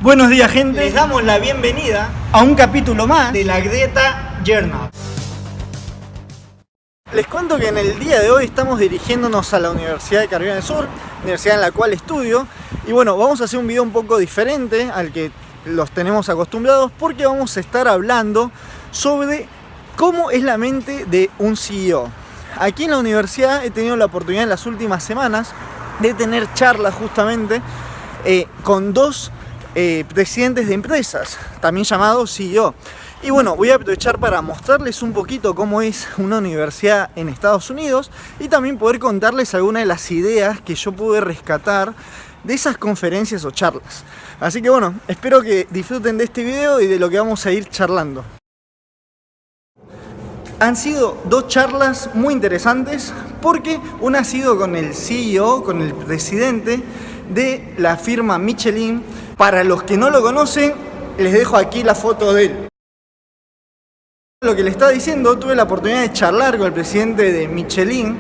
Buenos días, gente. Les damos la bienvenida a un capítulo más de la Greta Journal. Les cuento que en el día de hoy estamos dirigiéndonos a la Universidad de Carolina del Sur, universidad en la cual estudio. Y bueno, vamos a hacer un video un poco diferente al que los tenemos acostumbrados, porque vamos a estar hablando sobre cómo es la mente de un CEO. Aquí en la universidad he tenido la oportunidad en las últimas semanas de tener charlas justamente con dos presidentes de empresas, también llamados CEO. Y bueno, voy a aprovechar para mostrarles un poquito cómo es una universidad en Estados Unidos y también poder contarles algunas de las ideas que yo pude rescatar de esas conferencias o charlas. Así que bueno, espero que disfruten de este video y de lo que vamos a ir charlando. Han sido dos charlas muy interesantes porque una ha sido con el CEO, con el presidente de la firma Michelin. Para los que no lo conocen, les dejo aquí la foto de él. Lo que le estaba diciendo, tuve la oportunidad de charlar con el presidente de Michelin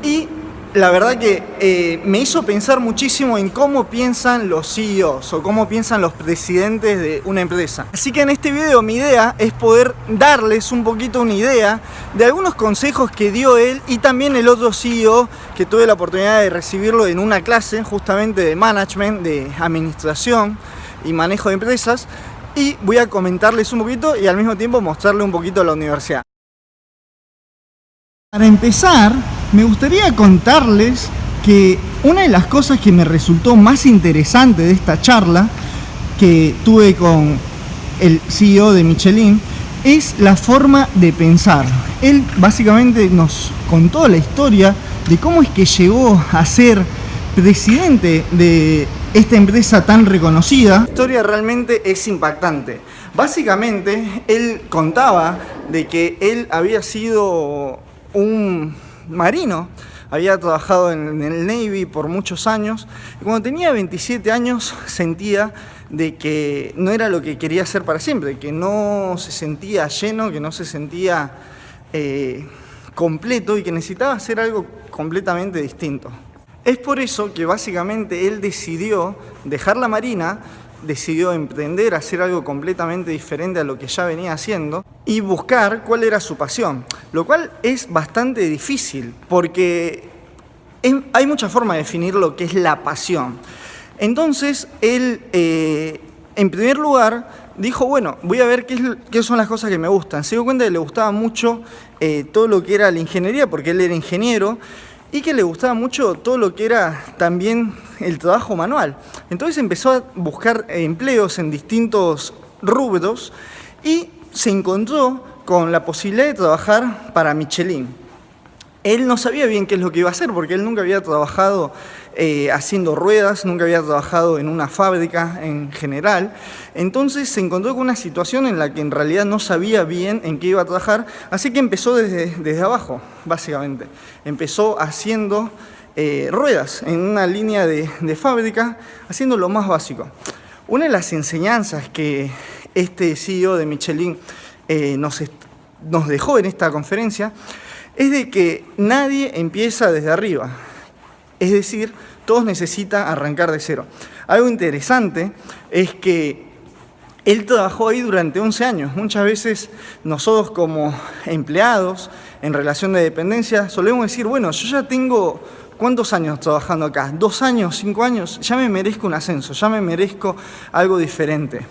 y la verdad que me hizo pensar muchísimo en cómo piensan los CEOs o cómo piensan los presidentes de una empresa. Así que en este video mi idea es poder darles un poquito una idea de algunos consejos que dio él y también el otro CEO que tuve la oportunidad de recibirlo en una clase justamente de management, de administración y manejo de empresas, y voy a comentarles un poquito y al mismo tiempo mostrarle un poquito a la universidad. Para empezar, me gustaría contarles que una de las cosas que me resultó más interesante de esta charla que tuve con el CEO de Michelin es la forma de pensar. Él básicamente nos contó la historia de cómo es que llegó a ser presidente de esta empresa tan reconocida. La historia realmente es impactante. Básicamente, él contaba de que él había sido un marino, había trabajado en el Navy por muchos años, y cuando tenía 27 años sentía de que no era lo que quería hacer para siempre, que no se sentía lleno, que no se sentía completo y que necesitaba hacer algo completamente distinto. Es por eso que básicamente él decidió dejar la marina, decidió emprender, hacer algo completamente diferente a lo que ya venía haciendo y buscar cuál era su pasión, lo cual es bastante difícil porque hay muchas formas de definir lo que es la pasión. Entonces él, en primer lugar, dijo, bueno, voy a ver qué son las cosas que me gustan. Se dio cuenta que le gustaba mucho todo lo que era la ingeniería, porque él era ingeniero, y que le gustaba mucho todo lo que era también el trabajo manual. Entonces empezó a buscar empleos en distintos rubros y se encontró con la posibilidad de trabajar para Michelin. Él no sabía bien qué es lo que iba a hacer porque él nunca había trabajado haciendo ruedas, nunca había trabajado en una fábrica en general. Entonces se encontró con una situación en la que en realidad no sabía bien en qué iba a trabajar, así que empezó desde abajo, básicamente. Empezó haciendo ruedas en una línea de fábrica, haciendo lo más básico. Una de las enseñanzas que este CEO de Michelin nos dejó en esta conferencia es de que nadie empieza desde arriba. Es decir, todos necesitan arrancar de cero. Algo interesante es que él trabajó ahí durante 11 años. Muchas veces nosotros como empleados en relación de dependencia solemos decir, bueno, yo ya tengo ¿cuántos años trabajando acá? 2 años, 5 años, ya me merezco un ascenso, ya me merezco algo diferente.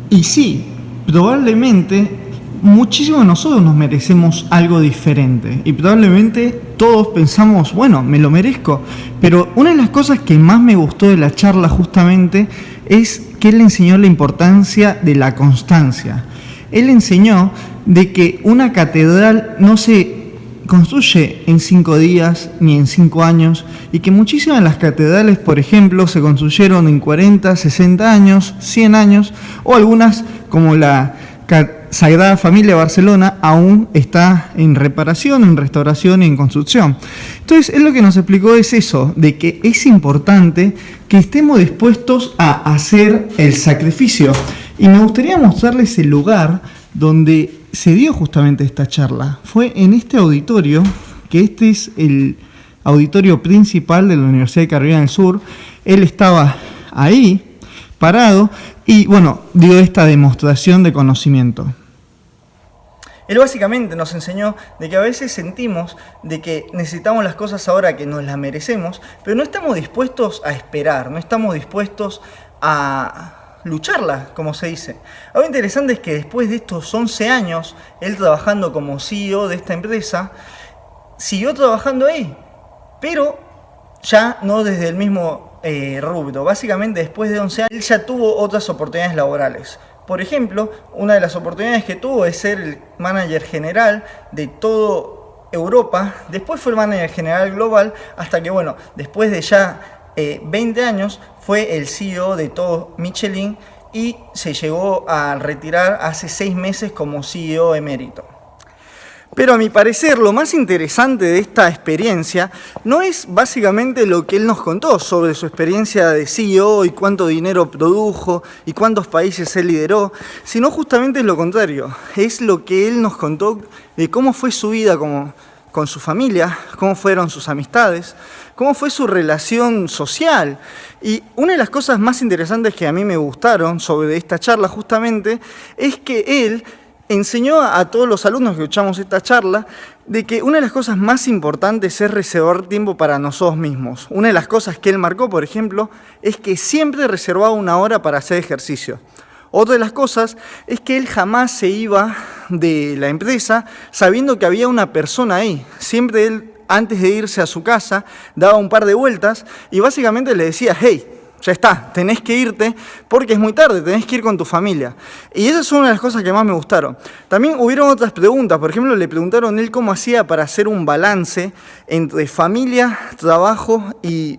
Y sí, probablemente muchísimos de nosotros nos merecemos algo diferente y probablemente todos pensamos, bueno, me lo merezco, pero una de las cosas que más me gustó de la charla justamente es que él enseñó la importancia de la constancia. Él enseñó de que una catedral no se construye en 5 días ni en 5 años y que muchísimas de las catedrales, por ejemplo, se construyeron en 40, 60 años, 100 años o algunas como la Sagrada Familia de Barcelona aún está en reparación, en restauración y en construcción. Entonces, él lo que nos explicó es eso, de que es importante que estemos dispuestos a hacer el sacrificio. Y me gustaría mostrarles el lugar donde se dio justamente esta charla. Fue en este auditorio, que este es el auditorio principal de la Universidad de Carolina del Sur. Él estaba ahí, parado y, bueno, dio esta demostración de conocimiento. Él básicamente nos enseñó de que a veces sentimos de que necesitamos las cosas ahora que nos las merecemos, pero no estamos dispuestos a esperar, no estamos dispuestos a lucharla, como se dice. Algo interesante es que después de estos 11 años, él trabajando como CEO de esta empresa, siguió trabajando ahí, pero ya no desde el mismo rubro. Básicamente después de 11 años, él ya tuvo otras oportunidades laborales. Por ejemplo, una de las oportunidades que tuvo es ser el manager general de toda Europa, después fue el manager general global, hasta que, bueno, después de ya 20 años, fue el CEO de todo Michelin y se llegó a retirar hace 6 meses como CEO emérito. Pero a mi parecer lo más interesante de esta experiencia no es básicamente lo que él nos contó sobre su experiencia de CEO y cuánto dinero produjo y cuántos países él lideró, sino justamente lo contrario. Es lo que él nos contó de cómo fue su vida con su familia, cómo fueron sus amistades, cómo fue su relación social. Y una de las cosas más interesantes que a mí me gustaron sobre esta charla justamente es que él enseñó a todos los alumnos que escuchamos esta charla de que una de las cosas más importantes es reservar tiempo para nosotros mismos. Una de las cosas que él marcó, por ejemplo, es que siempre reservaba 1 hora para hacer ejercicio. Otra de las cosas es que él jamás se iba de la empresa sabiendo que había una persona ahí. Siempre él, antes de irse a su casa, daba un par de vueltas y básicamente le decía, hey, ya está, tenés que irte porque es muy tarde, tenés que ir con tu familia. Y esa es una de las cosas que más me gustaron. También hubieron otras preguntas, por ejemplo, le preguntaron él cómo hacía para hacer un balance entre familia, trabajo y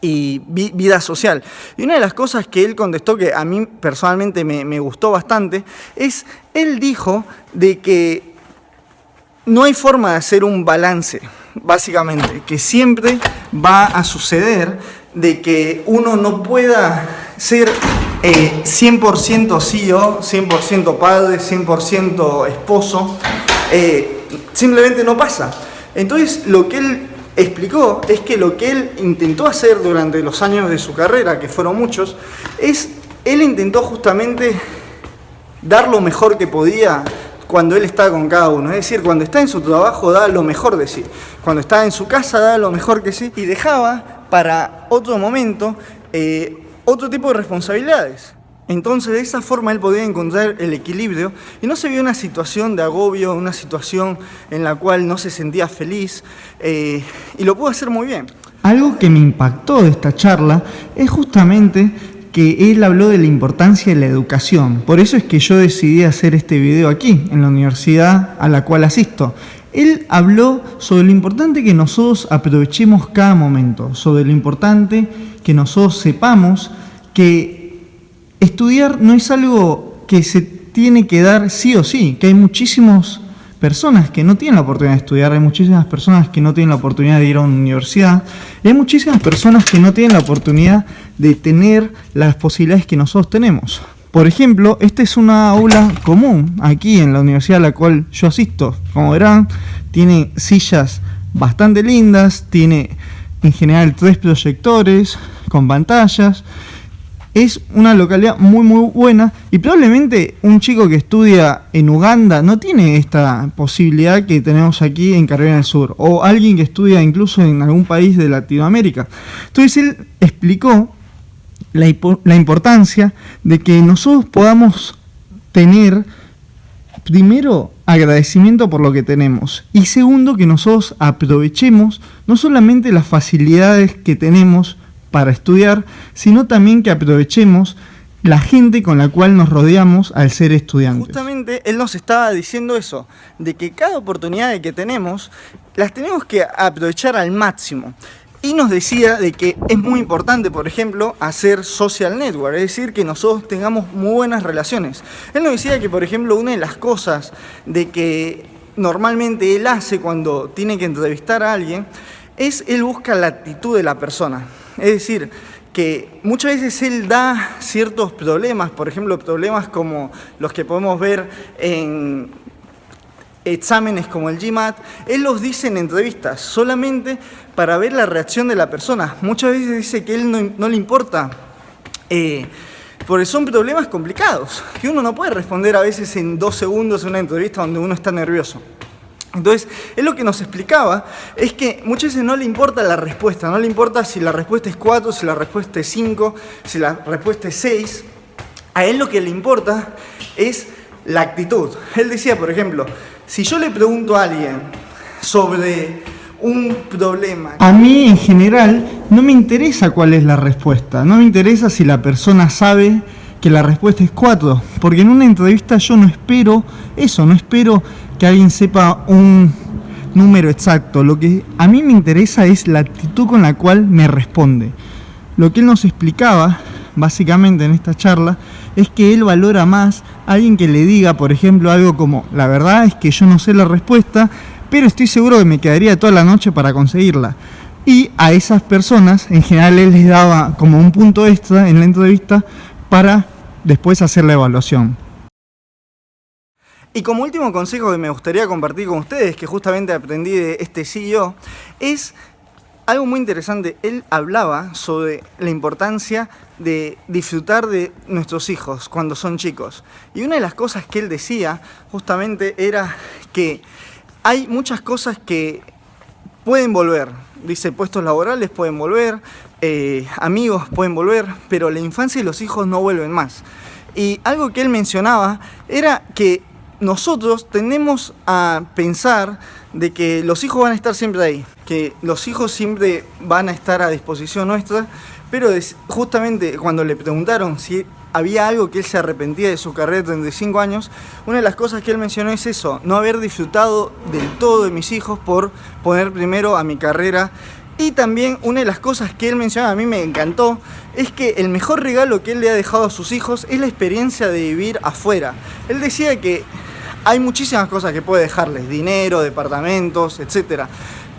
vida social. Y una de las cosas que él contestó, que a mí personalmente me gustó bastante, es, él dijo de que no hay forma de hacer un balance, básicamente, que siempre va a suceder de que uno no pueda ser 100% CEO, 100% padre, 100% esposo, simplemente no pasa. Entonces lo que él explicó es que lo que él intentó hacer durante los años de su carrera, que fueron muchos, es él intentó justamente dar lo mejor que podía cuando él estaba con cada uno. Es decir, cuando está en su trabajo da lo mejor de sí, cuando está en su casa da lo mejor que sí y dejaba para otro momento otro tipo de responsabilidades. Entonces de esa forma él podía encontrar el equilibrio y no se vio una situación de agobio, una situación en la cual no se sentía feliz y lo pudo hacer muy bien. Algo que me impactó de esta charla es justamente que él habló de la importancia de la educación. Por eso es que yo decidí hacer este video aquí, en la universidad a la cual asisto. Él habló sobre lo importante que nosotros aprovechemos cada momento, sobre lo importante que nosotros sepamos que estudiar no es algo que se tiene que dar sí o sí, que hay muchísimas personas que no tienen la oportunidad de estudiar, hay muchísimas personas que no tienen la oportunidad de ir a una universidad, y hay muchísimas personas que no tienen la oportunidad de tener las posibilidades que nosotros tenemos. Por ejemplo, esta es una aula común aquí en la universidad a la cual yo asisto. Como verán, tiene sillas bastante lindas, tiene en general 3 proyectores con pantallas. Es una localidad muy buena y probablemente un chico que estudia en Uganda no tiene esta posibilidad que tenemos aquí en Carolina del Sur, o alguien que estudia incluso en algún país de Latinoamérica. Entonces él explicó la importancia de que nosotros podamos tener, primero, agradecimiento por lo que tenemos, y segundo, que nosotros aprovechemos no solamente las facilidades que tenemos para estudiar, sino también que aprovechemos la gente con la cual nos rodeamos al ser estudiantes. Justamente él nos estaba diciendo eso, de que cada oportunidad que tenemos, las tenemos que aprovechar al máximo. Y nos decía de que es muy importante, por ejemplo, hacer social network, es decir, que nosotros tengamos muy buenas relaciones. Él nos decía que, por ejemplo, una de las cosas de que normalmente él hace cuando tiene que entrevistar a alguien, es él busca la actitud de la persona. Es decir, que muchas veces él da ciertos problemas, por ejemplo, problemas como los que podemos ver en exámenes como el GMAT, él los dice en entrevistas solamente para ver la reacción de la persona. Muchas veces dice que él no le importa porque son problemas complicados, que uno no puede responder a veces en 2 segundos en una entrevista donde uno está nervioso. Entonces, él lo que nos explicaba es que muchas veces no le importa la respuesta, no le importa si la respuesta es 4, si la respuesta es 5, si la respuesta es 6. A él lo que le importa es la actitud. Él decía, por ejemplo, si yo le pregunto a alguien sobre un problema... A mí, en general, no me interesa cuál es la respuesta. No me interesa si la persona sabe que la respuesta es 4. Porque en una entrevista yo no espero eso, no espero que alguien sepa un número exacto. Lo que a mí me interesa es la actitud con la cual me responde. Lo que él nos explicaba, básicamente en esta charla, es que él valora más a alguien que le diga, por ejemplo, algo como: la verdad es que yo no sé la respuesta, pero estoy seguro que me quedaría toda la noche para conseguirla. Y a esas personas, en general, él les daba como un punto extra en la entrevista para después hacer la evaluación. Y como último consejo que me gustaría compartir con ustedes, que justamente aprendí de este CEO, es algo muy interesante. Él hablaba sobre la importancia de disfrutar de nuestros hijos cuando son chicos. Y una de las cosas que él decía justamente era que hay muchas cosas que pueden volver. Dice, puestos laborales pueden volver, amigos pueden volver, pero la infancia y los hijos no vuelven más. Y algo que él mencionaba era que nosotros tendemos a pensar de que los hijos van a estar siempre ahí, que los hijos siempre van a estar a disposición nuestra, pero justamente cuando le preguntaron si había algo que él se arrepentía de su carrera de 35 años, una de las cosas que él mencionó es eso: no haber disfrutado del todo de mis hijos por poner primero a mi carrera. Y también una de las cosas que él mencionaba, a mí me encantó, es que el mejor regalo que él le ha dejado a sus hijos es la experiencia de vivir afuera. Él decía que hay muchísimas cosas que puede dejarles: dinero, departamentos, etc.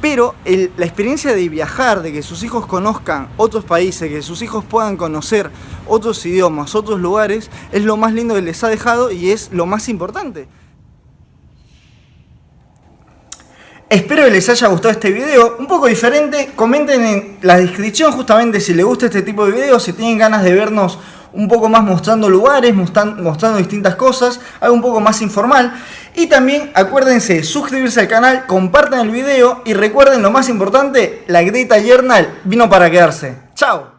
Pero la experiencia de viajar, de que sus hijos conozcan otros países, que sus hijos puedan conocer otros idiomas, otros lugares, es lo más lindo que les ha dejado y es lo más importante. Espero que les haya gustado este video, un poco diferente. Comenten en la descripción justamente si les gusta este tipo de videos, si tienen ganas de vernos un poco más mostrando lugares, mostrando distintas cosas, algo un poco más informal. Y también acuérdense de suscribirse al canal, compartan el video y recuerden lo más importante: la Greta Journal vino para quedarse. ¡Chao!